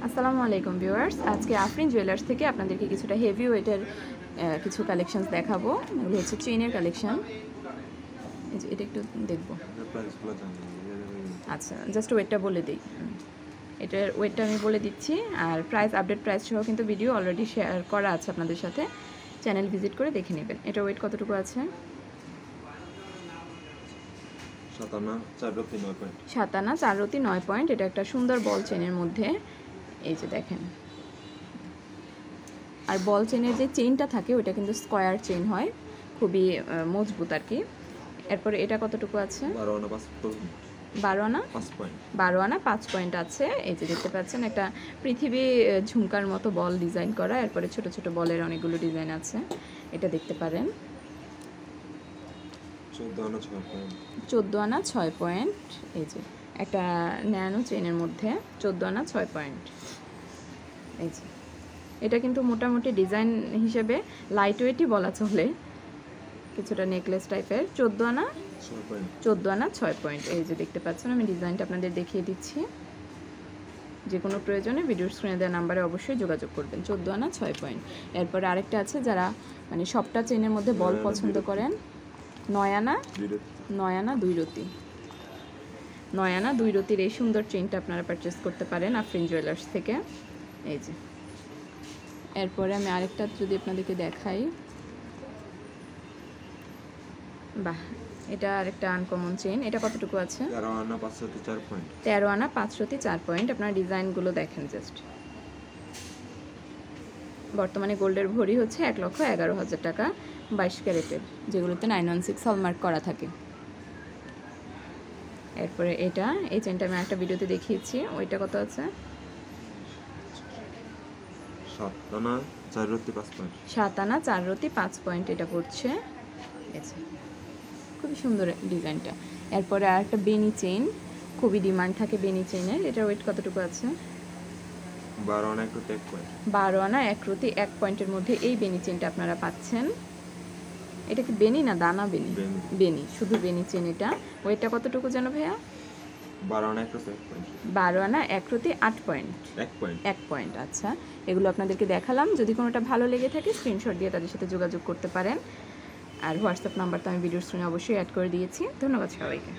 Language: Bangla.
আসসালামু আলাইকুম ভিউয়ার্স, আজকে আফরিন জুয়েলার্স থেকে আপনাদেরকে কিছুটা হেভি ওয়েটের কিছু কালেকশনস দেখাবো। এগুলো হচ্ছে চেইনের কালেকশন। এটা একটু দেখবো। আচ্ছা, জাস্ট ওয়েটটা বলে দিই। এটার ওয়েটটা আমি বলে দিচ্ছি, আর প্রাইস আপডেট প্রাইস সহ কিন্তু ভিডিও অলরেডি শেয়ার করা আছে আপনাদের সাথে। চ্যানেল ভিজিট করে দেখে নেবেন। এটার ওয়েট কতটুকু আছে? 7 আনা 4 রতি 9 পয়েন্ট। এটা একটা সুন্দর বল চেনের মধ্যে, এই যে দেখেন। আর বল চেনের যে চেইনটা থাকে ওটা কিন্তু স্কোয়ার চেইন হয়, খুবই মজবুত আর কি। এরপরে এটা কতটুকু আছে? 12 আনা 5 পয়েন্ট আছে। এই যে দেখতে পাচ্ছেন, একটা পৃথিবী ঝুমকার মতো বল ডিজাইন করা। এরপরে ছোট ছোট বলের অনেকগুলো ডিজাইন আছে, এটা দেখতে পারেন। 14 আনা 6 পয়েন্ট। এই যে একটা ন্যানো চেইনের মধ্যে 14 আনা 6 পয়েন্ট। এই যে এটা কিন্তু মোটামুটি ডিজাইন হিসেবে লাইট ওয়েটই বলা চলে, কিছুটা নেকলেস টাইপের। 14 আনা 6 পয়েন্ট। এই যে দেখতে পাচ্ছেন, আমি ডিজাইনটা আপনাদের দেখিয়ে দিচ্ছি। যে কোনো প্রয়োজনে ভিডিওর স্ক্রিনে দেওয়া নাম্বারে অবশ্যই যোগাযোগ করবেন। 14 আনা 6 পয়েন্ট। এরপরে আরেকটা আছে, যারা মানে সবটা চেইনের মধ্যে বল পছন্দ করেন, 9 আনা 2 রতি। 9 আনা 2 রতির এই সুন্দর চেইনটা আপনারা পারচেস করতে পারেন আফরিন জুয়েলার্স থেকে। এই যে এরপরে আমি আরেকটা যদি আপনাদেরকে দেখাই, বাহ, এটা আরেকটা আনকমন চেইন। এটা কতটুকু আছে? 13 আনা 5 রতি 4 পয়েন্ট। 13 আনা 5 রতি 4 পয়েন্ট। আপনারা ডিজাইনগুলো দেখেন জাস্ট। বর্তমানে গোল্ডের ভরি হচ্ছে 1,11,000 টাকা 22 ক্যারেটের, যেগুলোতে 916 হলমার্ক করা থাকে। এরপরে এটা, এই চেনটা আমি একটা ভিডিওতে দেখিয়েছি। ওইটা কত আছে? 7 আনা 4 রতি 5 পয়েন্ট। 7 আনা 4 রতি 5 পয়েন্ট এটা পড়ছে। খুবই সুন্দর ডিজাইনটা। এরপরে আর একটা বেনি চেইন, খুবই ডিমান্ড থাকে বেনি চেইনের। এটার ওয়েট কতটুকু আছে? 12 আনা 1 রতি 1 পয়েন্ট। 12 আনা 1 রতি 1 পয়েন্টের মধ্যে এই বেনি চেইনটা আপনারা পাচ্ছেন। এটা কি বেনি না দানা? বেনি, শুধু বেনি চেইন। এটা ওয়েটটা কতটুকু যেন ভাইয়া? 12 আনা 1 রতি 1 পয়েন্ট। 12 আনা 1 রতি 8 পয়েন্ট। 1 পয়েন্ট। আচ্ছা, এগুলো আপনাদেরকে দেখালাম। যদি কোনোটা ভালো লেগে থাকে স্ক্রিনশট দিয়ে তাদের সাথে যোগাযোগ করতে পারেন। আর হোয়াটসঅ্যাপ নাম্বার তো আমি ভিডিওর স্ক্রিনে অবশ্যই অ্যাড করে দিয়েছি। ধন্যবাদ সবাইকে।